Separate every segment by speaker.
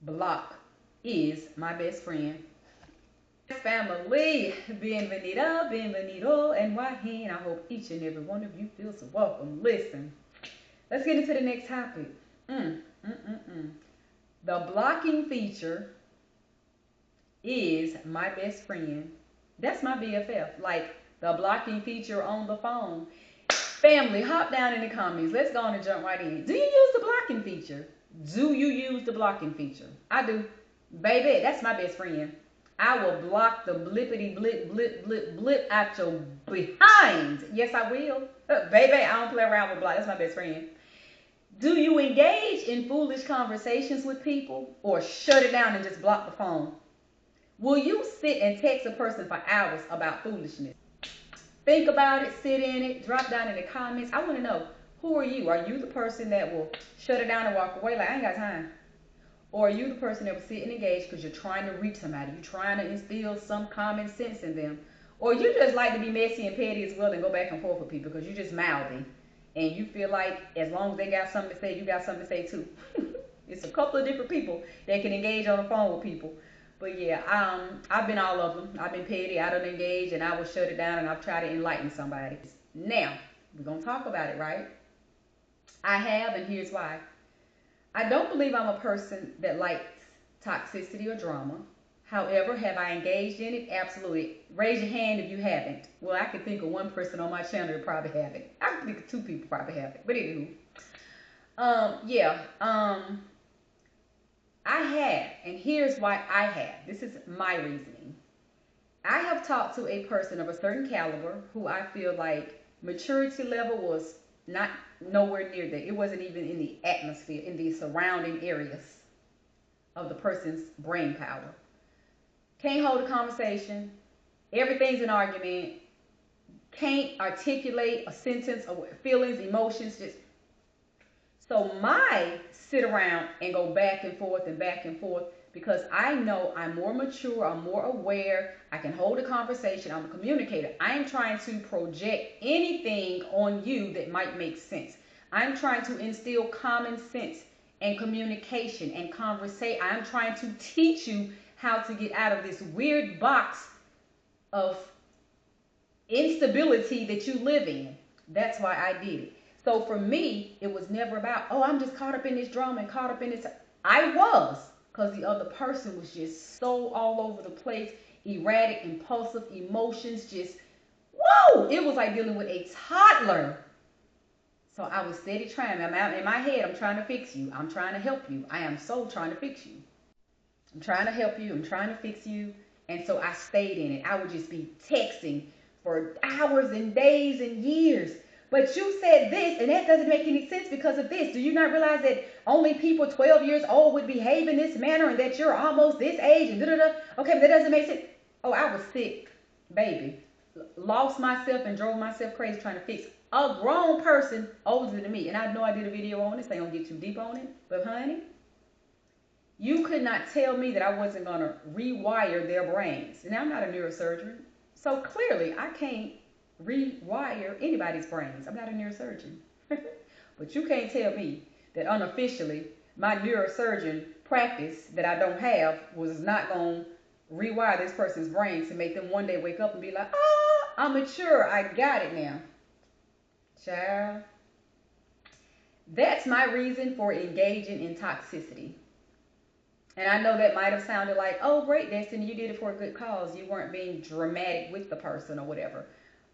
Speaker 1: Block is my best friend. Family, bienvenido, bienvenido, NYN. I hope each and every one of you feels welcome. Listen, let's get into the next topic. Mm, mm, mm, mm. The blocking feature is my best friend. That's my BFF. Like the blocking feature on the phone. Family, hop down in the comments. Let's go on and jump right in. Do you use the blocking feature? Do you use the blocking feature? I do. Baby, that's my best friend. I will block the blippity blip blip blip blip out your behind. Yes, I will. Baby, I don't play around with block. That's my best friend. Do you engage in foolish conversations with people or shut it down and just block the phone? Will you sit and text a person for hours about foolishness? Think about it, sit in it, drop down in the comments. I want to know, who are you? Are you the person that will shut it down and walk away like, I ain't got time? Or are you the person that will sit and engage because you're trying to reach somebody? You're trying to instill some common sense in them. Or you just like to be messy and petty as well and go back and forth with people because you're just mouthy. And you feel like as long as they got something to say, you got something to say too. It's a couple of different people that can engage on the phone with people. But yeah, I've been all of them. I've been petty, I don't engage, and I will shut it down and I'll try to enlighten somebody. Now, we're going to talk about it, right? I have, and here's why. I don't believe I'm a person that likes toxicity or drama. However, have I engaged in it? Absolutely. Raise your hand if you haven't. Well, I can think of one person on my channel that probably haven't. I can think of two people probably haven't. But anywho, yeah. I have, and here's why I have. This is my reasoning. I have talked to a person of a certain caliber who I feel like maturity level was not nowhere near that. It wasn't even in the atmosphere, in the surrounding areas of the person's brain power. Can't hold a conversation. Everything's an argument. Can't articulate a sentence of feelings, emotions, just so my sit around and go back and forth because I know I'm more mature, I'm more aware, I can hold a conversation, I'm a communicator. I'm trying to project anything on you that might make sense. I'm trying to instill common sense and communication and conversation. I'm trying to teach you how to get out of this weird box of instability that you live in. That's why I did it. So for me, it was never about, oh, I'm just caught up in this drama and caught up in this. I was, because the other person was just so all over the place, erratic, impulsive, emotions, just, whoa! It was like dealing with a toddler. So I was steady trying. I'm out in my head, I'm trying to fix you. I'm trying to help you. I am so trying to fix you. I'm trying to help you. I'm trying to fix you. And so I stayed in it. I would just be texting for hours and days and years. But you said this, and that doesn't make any sense because of this. Do you not realize that only people 12 years old would behave in this manner and that you're almost this age and da-da-da? Okay, but that doesn't make sense. Oh, I was sick, baby. Lost myself and drove myself crazy trying to fix a grown person older than me. And I know I did a video on this. I ain't gonna get too deep on it. But honey, you could not tell me that I wasn't going to rewire their brains. Now, I'm not a neurosurgeon, so clearly I can't rewire anybody's brains. I'm not a neurosurgeon. But you can't tell me that unofficially my neurosurgeon practice that I don't have was not going to rewire this person's brain to make them one day wake up and be like, oh, I'm mature. I got it now. Child. That's my reason for engaging in toxicity. And I know that might have sounded like, oh, great, Destiny, you did it for a good cause. You weren't being dramatic with the person or whatever.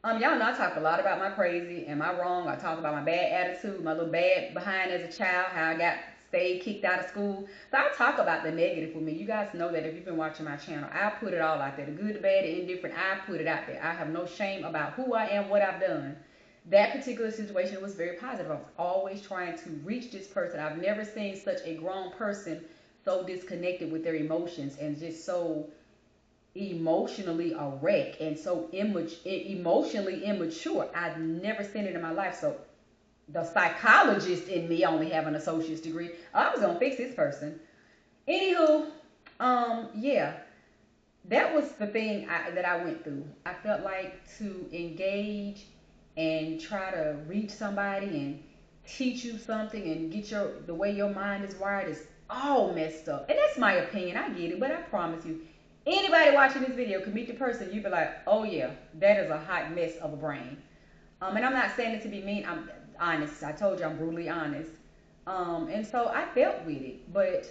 Speaker 1: Y'all know I talk a lot about my crazy. Am I wrong? I talk about my bad attitude, my little bad behind as a child, how I got stayed kicked out of school. So I talk about the negative with me. You guys know that if you've been watching my channel, I put it all out there. The good, the bad, the indifferent, I put it out there. I have no shame about who I am, what I've done. That particular situation was very positive. I was always trying to reach this person. I've never seen such a grown person so disconnected with their emotions and just so emotionally a wreck and so emotionally immature. I've never seen it in my life. So the psychologist in me, only have an associate's degree, I was gonna fix this person. Anywho, yeah, that was the thing that I went through. I felt like to engage and try to reach somebody and teach you something and get the way your mind is wired is all messed up. And that's my opinion. I get it, but I promise you, anybody watching this video could meet the person, you be like, oh yeah, that is a hot mess of a brain. And I'm not saying it to be mean. I'm honest. I told you I'm brutally honest. And so I dealt with it. But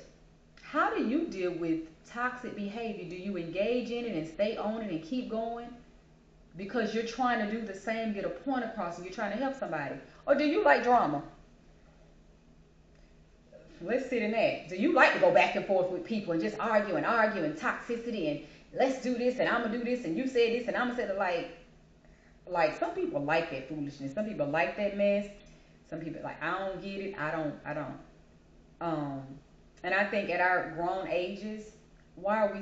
Speaker 1: how do you deal with toxic behavior? Do you engage in it and stay on it and keep going because you're trying to do the same, get a point across, and you're trying to help somebody? Or do you like drama? Let's sit in that. Do you like to go back and forth with people and just argue and toxicity and let's do this and I'm gonna do this and you said this and I'm gonna say that? Like some people like that foolishness. Some people like that mess. Some people like, I don't get it. I don't. And I think at our grown ages, why are we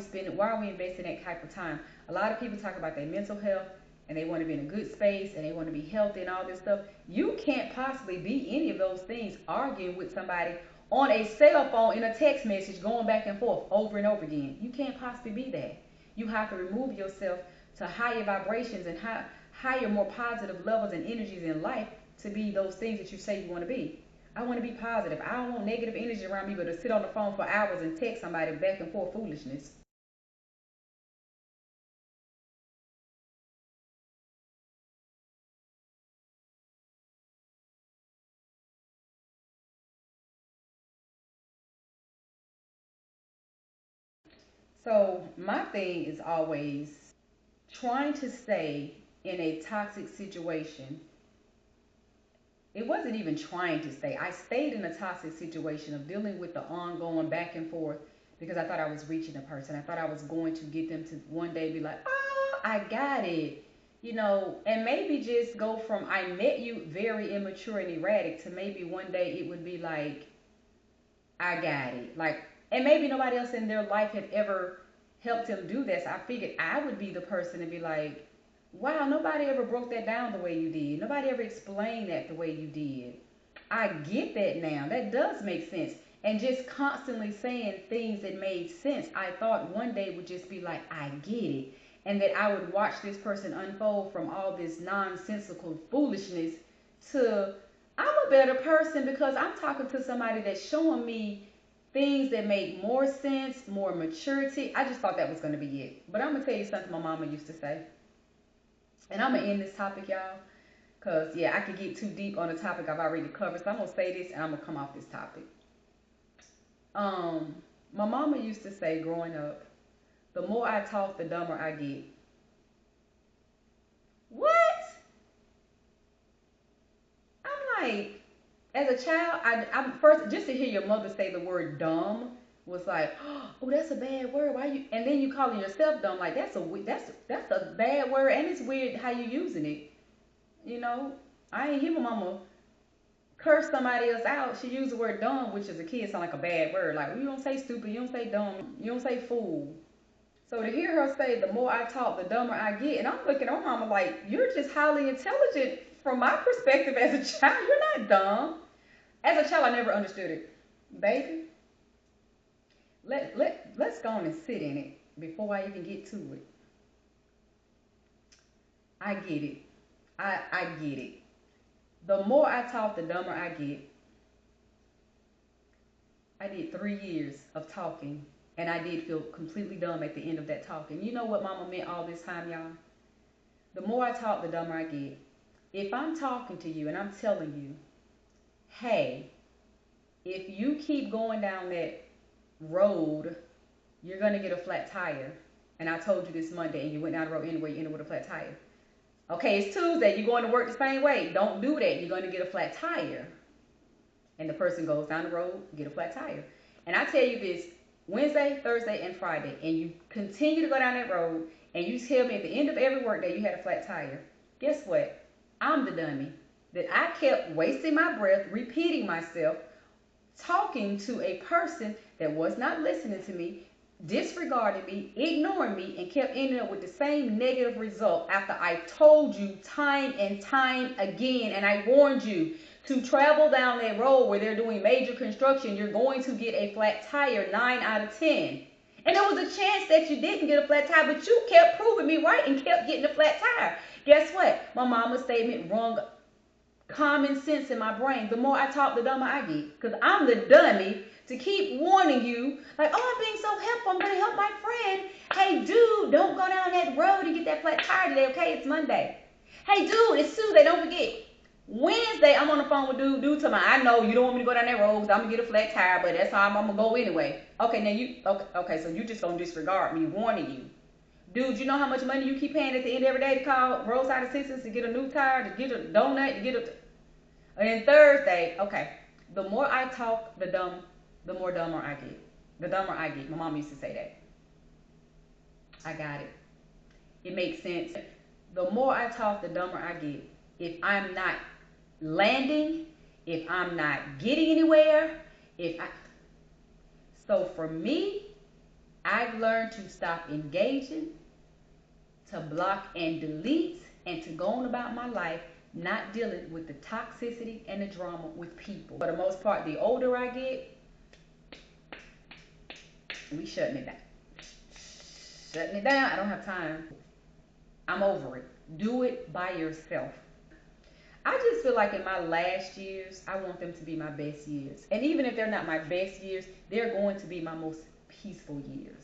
Speaker 1: investing that type of time? A lot of people talk about their mental health and they want to be in a good space and they want to be healthy and all this stuff. You can't possibly be any of those things arguing with somebody on a cell phone in a text message going back and forth over and over again. You can't possibly be that. You have to remove yourself to higher vibrations and higher, more positive levels and energies in life to be those things that you say you want to be. I want to be positive. I don't want negative energy around me, but to sit on the phone for hours and text somebody back and forth foolishness. So my thing is always trying to stay in a toxic situation. It wasn't even trying to stay. I stayed in a toxic situation of dealing with the ongoing back and forth because I thought I was reaching a person. I thought I was going to get them to one day be like, oh, I got it. And maybe just go from I met you very immature and erratic to maybe one day it would be like, I got it. And maybe nobody else in their life had ever helped him do this. I figured I would be the person to be like, wow, nobody ever broke that down the way you did. Nobody ever explained that the way you did. I get that now. That does make sense. And just constantly saying things that made sense, I thought one day would just be like, I get it. And that I would watch this person unfold from all this nonsensical foolishness to, I'm a better person because I'm talking to somebody that's showing me things that make more sense, more maturity. I just thought that was going to be it. But I'm going to tell you something my mama used to say. And I'm going to end this topic, y'all, because, yeah, I could get too deep on a topic I've already covered. So I'm going to say this and I'm going to come off this topic. My mama used to say growing up, the more I talk, the dumber I get. What? I'm like, as a child, I'm first, just to hear your mother say the word dumb was like, oh, that's a bad word. Why you? And then you calling yourself dumb, like that's a bad word, and it's weird how you using it. I ain't hear my mama curse somebody else out. She used the word dumb, which as a kid sound like a bad word. Like, you don't say stupid, you don't say dumb, you don't say fool. So to hear her say, the more I talk, the dumber I get, and I'm looking at my mama like, you're just highly intelligent. From my perspective as a child, you're not dumb. As a child, I never understood it. Baby, let's go on and sit in it before I even get to it. I get it. I get it. The more I talk, the dumber I get. I did 3 years of talking, and I did feel completely dumb at the end of that talking. You know what mama meant all this time, y'all? The more I talk, the dumber I get. If I'm talking to you and I'm telling you, hey, if you keep going down that road, you're going to get a flat tire. And I told you this Monday and you went down the road anyway, you ended with a flat tire. Okay, it's Tuesday, you're going to work the same way. Don't do that. You're going to get a flat tire. And the person goes down the road, get a flat tire. And I tell you this, Wednesday, Thursday, and Friday, and you continue to go down that road, and you tell me at the end of every workday you had a flat tire. Guess what? I'm the dummy that I kept wasting my breath, repeating myself, talking to a person that was not listening to me, disregarded me, ignoring me, and kept ending up with the same negative result after I told you time and time again, and I warned you to travel down that road where they're doing major construction, you're going to get a flat tire 9 out of 10. And there was a chance that you didn't get a flat tire, but you kept proving me right and kept getting a flat tire. Guess what? My mama's statement rung common sense in my brain. The more I talk, the dumber I get. Because I'm the dummy to keep warning you, like, oh, I'm being so helpful, I'm going to help my friend. Hey, dude, don't go down that road and get that flat tire today, okay? It's Monday. Hey, dude, it's Tuesday, don't forget. Wednesday, I'm on the phone with dude to my, I know you don't want me to go down that road because I'm going to get a flat tire, but that's how I'm going to go anyway. Okay, now you, okay, so you just going to disregard me warning you. Dude, you know how much money you keep paying at the end of every day to call roadside assistance to get a new tire, to get a donut, to get a... And then Thursday, okay, the more I talk, the more dumber I get. The dumber I get. My mom used to say that. I got it. It makes sense. The more I talk, the dumber I get. If I'm not landing, if I'm not getting anywhere, So for me, I've learned to stop engaging, to block and delete, and to go on about my life, not dealing with the toxicity and the drama with people. For the most part, the older I get, we shutting it down. Shutting it down. I don't have time. I'm over it. Do it by yourself. I just feel like in my last years, I want them to be my best years. And even if they're not my best years, they're going to be my most peaceful years.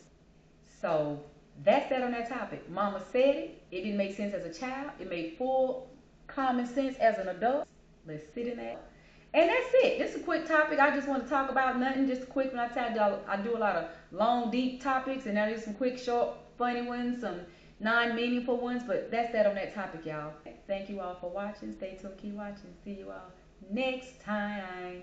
Speaker 1: So that's that on that topic. Mama said it. It didn't make sense as a child. It made full common sense as an adult. Let's sit in that. And that's it. This is a quick topic. I just want to talk about nothing. Just a quick one. I tell y'all, I do a lot of long, deep topics, and now there's some quick, short, funny ones, some non-meaningful ones. But that's that on that topic, y'all. Thank you all for watching. Stay tuned. Keep watching. See you all next time.